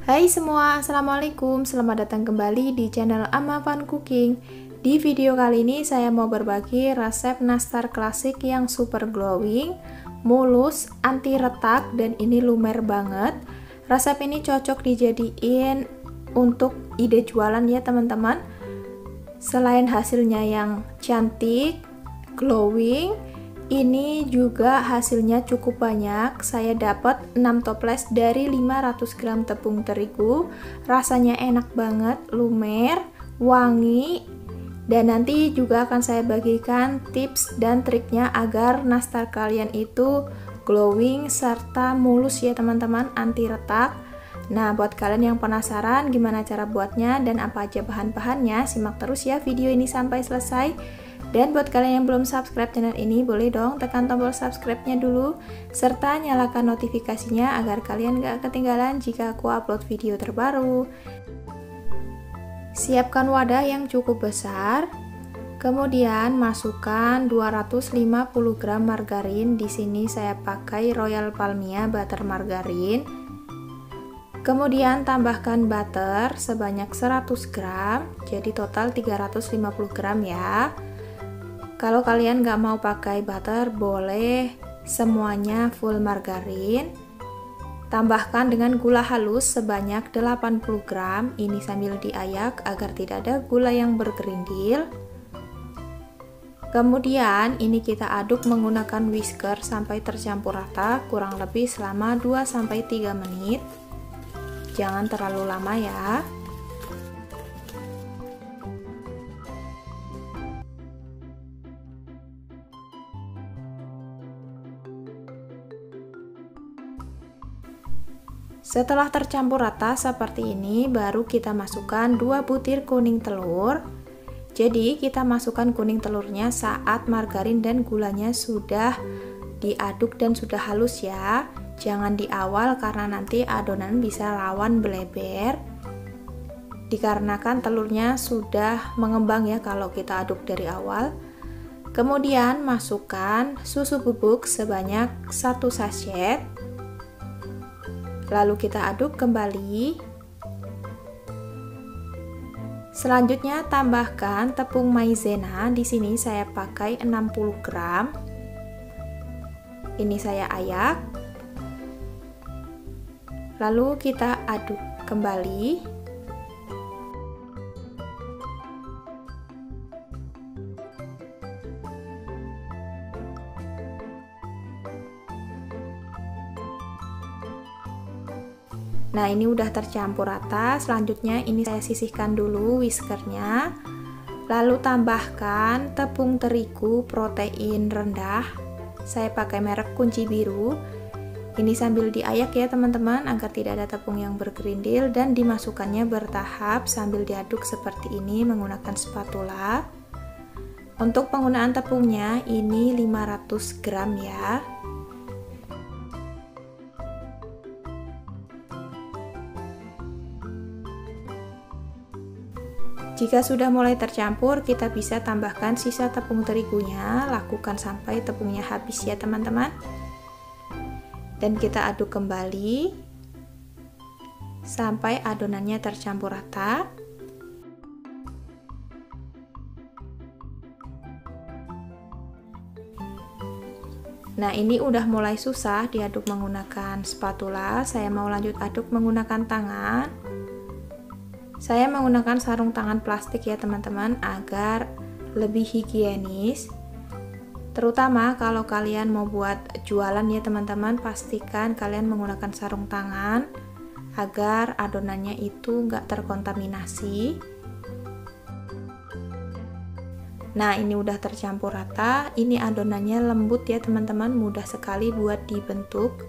Hai semua, Assalamualaikum. Selamat datang kembali di channel Amma Fun Cooking. Di video kali ini saya mau berbagi resep nastar klasik yang super glowing, mulus, anti retak, dan ini lumer banget. Resep ini cocok dijadiin untuk ide jualan ya teman-teman. Selain hasilnya yang cantik, glowing, ini juga hasilnya cukup banyak. Saya dapat 6 toples dari 500 gram tepung terigu. Rasanya enak banget, lumer, wangi. Dan nanti juga akan saya bagikan tips dan triknya agar nastar kalian itu glowing serta mulus ya teman-teman, anti retak. Nah, buat kalian yang penasaran gimana cara buatnya dan apa aja bahan-bahannya, simak terus ya video ini sampai selesai. Dan buat kalian yang belum subscribe channel ini, boleh dong tekan tombol subscribe-nya dulu, serta nyalakan notifikasinya agar kalian gak ketinggalan jika aku upload video terbaru. Siapkan wadah yang cukup besar, kemudian masukkan 250 gram margarin. Di sini saya pakai Royal Palmia butter margarin. Kemudian tambahkan butter sebanyak 100 gram, jadi total 350 gram ya. Kalau kalian nggak mau pakai butter, boleh semuanya full margarin. Tambahkan dengan gula halus sebanyak 80 gram, ini sambil diayak agar tidak ada gula yang bergerindil. Kemudian ini kita aduk menggunakan whisker sampai tercampur rata, kurang lebih selama 2-3 menit. Jangan terlalu lama ya. Setelah tercampur rata seperti ini, baru kita masukkan 2 butir kuning telur. Jadi kita masukkan kuning telurnya saat margarin dan gulanya sudah diaduk dan sudah halus ya. Jangan di awal karena nanti adonan bisa rawan beleber. Dikarenakan telurnya sudah mengembang ya kalau kita aduk dari awal. Kemudian masukkan susu bubuk sebanyak 1 sachet. Lalu kita aduk kembali. Selanjutnya tambahkan tepung maizena. Di sini saya pakai 60 gram. Ini saya ayak. Lalu kita aduk kembali. Nah, ini udah tercampur rata. Selanjutnya ini saya sisihkan dulu whiskernya. Lalu tambahkan tepung terigu protein rendah. Saya pakai merek Kunci Biru. Ini sambil diayak ya teman-teman agar tidak ada tepung yang bergerindil, dan dimasukkannya bertahap sambil diaduk seperti ini menggunakan spatula. Untuk penggunaan tepungnya ini 500 gram ya. Jika sudah mulai tercampur, kita bisa tambahkan sisa tepung terigunya. Lakukan sampai tepungnya habis ya teman-teman. Dan kita aduk kembali sampai adonannya tercampur rata. Nah, ini udah mulai susah diaduk menggunakan spatula. Saya mau lanjut aduk menggunakan tangan. Saya menggunakan sarung tangan plastik ya teman-teman agar lebih higienis. Terutama kalau kalian mau buat jualan ya teman-teman, pastikan kalian menggunakan sarung tangan agar adonannya itu nggak terkontaminasi. Nah, ini udah tercampur rata. Ini adonannya lembut ya teman-teman, mudah sekali buat dibentuk.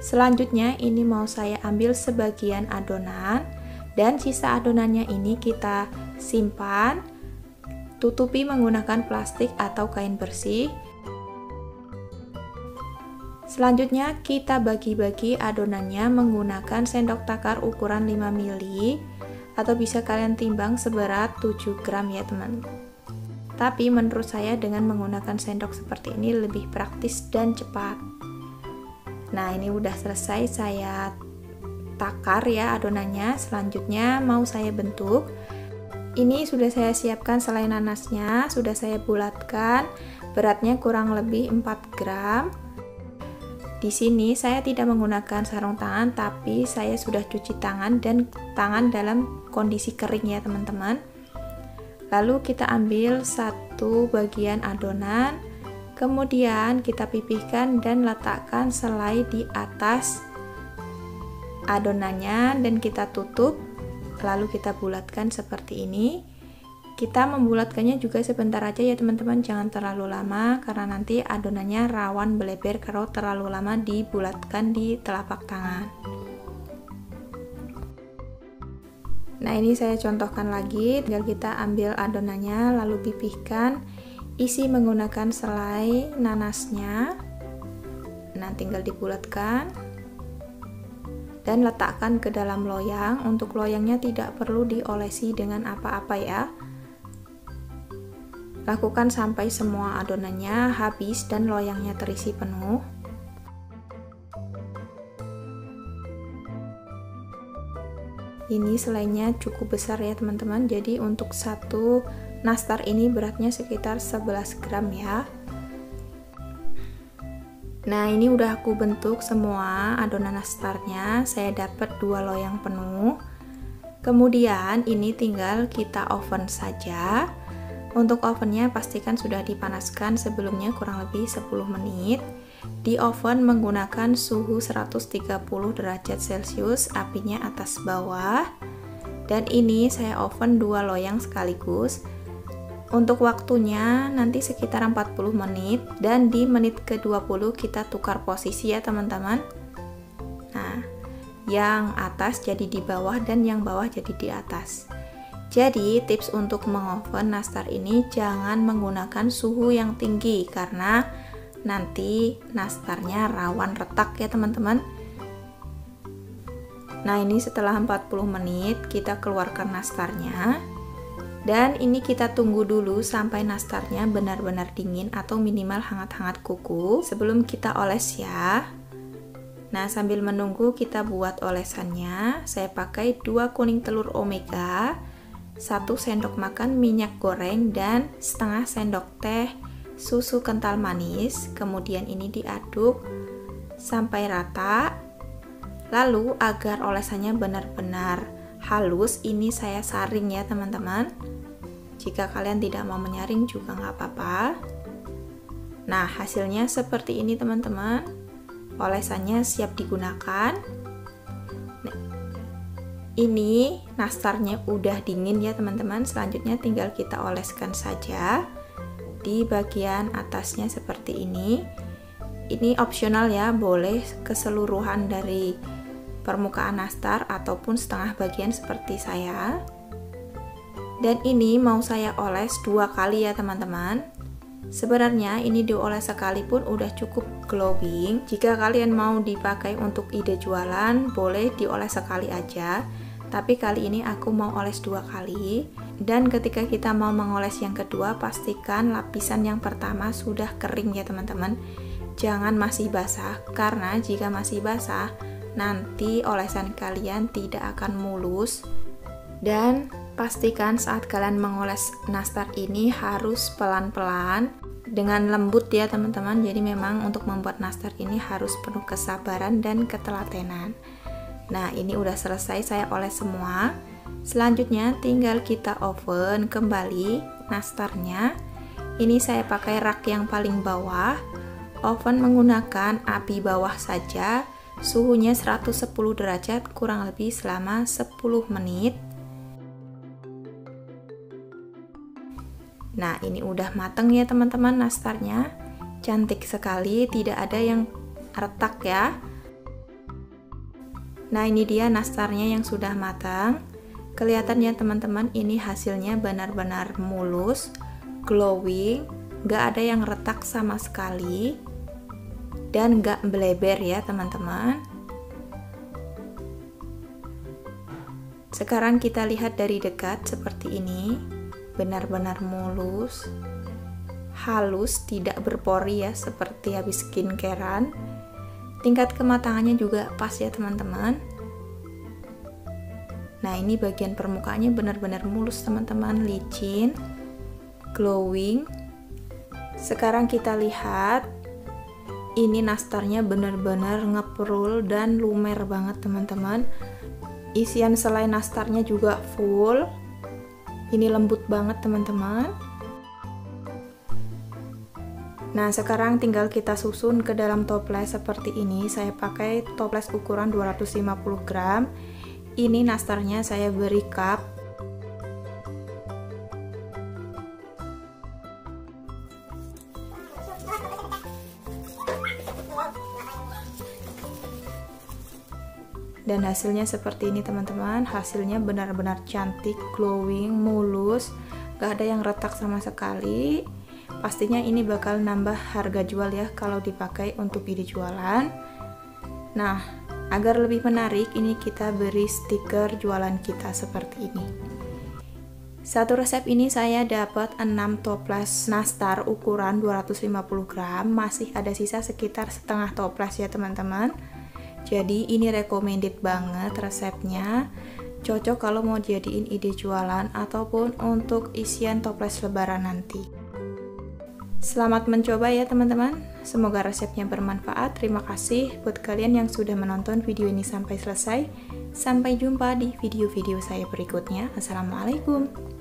Selanjutnya ini mau saya ambil sebagian adonan. Dan sisa adonannya ini kita simpan, tutupi menggunakan plastik atau kain bersih. Selanjutnya kita bagi-bagi adonannya menggunakan sendok takar ukuran 5 ml atau bisa kalian timbang seberat 7 gram ya teman. Tapi menurut saya dengan menggunakan sendok seperti ini lebih praktis dan cepat. Nah, ini udah selesai saya takar ya adonannya. Selanjutnya mau saya bentuk. Ini sudah saya siapkan selai nanasnya, sudah saya bulatkan. Beratnya kurang lebih 4 gram. Di sini saya tidak menggunakan sarung tangan, tapi saya sudah cuci tangan dan tangan dalam kondisi kering ya teman-teman. Lalu kita ambil satu bagian adonan, kemudian kita pipihkan dan letakkan selai di atas adonannya dan kita tutup. Lalu kita bulatkan seperti ini. Kita membulatkannya juga sebentar aja ya teman-teman, jangan terlalu lama karena nanti adonannya rawan beleber kalau terlalu lama dibulatkan di telapak tangan. Nah, ini saya contohkan lagi, tinggal kita ambil adonannya lalu pipihkan, isi menggunakan selai nanasnya. Nah, tinggal dibulatkan dan letakkan ke dalam loyang. Untuk loyangnya tidak perlu diolesi dengan apa-apa ya. Lakukan sampai semua adonannya habis dan loyangnya terisi penuh. Ini selainya cukup besar ya teman-teman, jadi untuk satu nastar ini beratnya sekitar 11 gram ya. Nah, ini udah aku bentuk semua adonan nastarnya, saya dapat 2 loyang penuh. Kemudian ini tinggal kita oven saja. Untuk ovennya pastikan sudah dipanaskan sebelumnya kurang lebih 10 menit. Di oven menggunakan suhu 130 derajat Celcius, apinya atas bawah. Dan ini saya oven 2 loyang sekaligus. Untuk waktunya nanti sekitar 40 menit dan di menit ke-20 kita tukar posisi ya teman-teman. Nah, yang atas jadi di bawah dan yang bawah jadi di atas. Jadi tips untuk mengoven nastar ini jangan menggunakan suhu yang tinggi karena nanti nastarnya rawan retak ya teman-teman. Nah, ini setelah 40 menit kita keluarkan nastarnya. Dan ini kita tunggu dulu sampai nastarnya benar-benar dingin atau minimal hangat-hangat kuku sebelum kita oles ya. Nah, sambil menunggu kita buat olesannya. Saya pakai 2 kuning telur omega, 1 sendok makan minyak goreng dan setengah sendok teh susu kental manis. Kemudian ini diaduk sampai rata. Lalu agar olesannya benar-benar halus, ini saya saring ya teman-teman. Jika kalian tidak mau menyaring juga nggak apa-apa. Nah, hasilnya seperti ini teman-teman. Olesannya siap digunakan. Ini nastarnya udah dingin ya teman-teman. Selanjutnya tinggal kita oleskan saja di bagian atasnya seperti ini. Ini opsional ya, boleh keseluruhan dari permukaan nastar ataupun setengah bagian seperti saya. Dan ini mau saya oles 2 kali ya teman-teman. Sebenarnya ini dioles sekali pun udah cukup glowing. Jika kalian mau dipakai untuk ide jualan, boleh dioles sekali aja. Tapi kali ini aku mau oles 2 kali. Dan ketika kita mau mengoles yang kedua, pastikan lapisan yang pertama sudah kering ya teman-teman. Jangan masih basah, karena jika masih basah, nanti olesan kalian tidak akan mulus. Dan pastikan saat kalian mengoles nastar ini harus pelan-pelan dengan lembut ya teman-teman. Jadi memang untuk membuat nastar ini harus penuh kesabaran dan ketelatenan. Nah, ini udah selesai saya oles semua. Selanjutnya tinggal kita oven kembali nastarnya. Ini saya pakai rak yang paling bawah. Oven menggunakan api bawah saja. Suhunya 110 derajat kurang lebih selama 10 menit. Nah, ini udah mateng ya teman-teman nastarnya. Cantik sekali, tidak ada yang retak ya. Nah, ini dia nastarnya yang sudah matang. Kelihatan ya teman-teman, ini hasilnya benar-benar mulus, glowing, gak ada yang retak sama sekali, dan gak beleber ya teman-teman. Sekarang kita lihat dari dekat seperti ini, benar-benar mulus, halus, tidak berpori ya, seperti habis skincarean. Tingkat kematangannya juga pas ya teman-teman. Nah, ini bagian permukaannya benar-benar mulus teman-teman, licin, glowing. Sekarang kita lihat, ini nastarnya benar-benar ngeprul dan lumer banget teman-teman. Isian selai nastarnya juga full. Ini lembut banget teman-teman. Nah, sekarang tinggal kita susun ke dalam toples seperti ini. Saya pakai toples ukuran 250 gram. Ini nastarnya saya beri cup. Dan hasilnya seperti ini teman-teman. Hasilnya benar-benar cantik, glowing, mulus, gak ada yang retak sama sekali. Pastinya ini bakal nambah harga jual ya kalau dipakai untuk ide jualan. Nah, agar lebih menarik, ini kita beri stiker jualan kita seperti ini. Satu resep ini saya dapat 6 toples nastar ukuran 250 gram. Masih ada sisa sekitar setengah toples ya teman-teman. Jadi ini recommended banget resepnya. Cocok kalau mau jadiin ide jualan ataupun untuk isian toples lebaran nanti. Selamat mencoba ya teman-teman. Semoga resepnya bermanfaat. Terima kasih buat kalian yang sudah menonton video ini sampai selesai. Sampai jumpa di video-video saya berikutnya. Assalamualaikum.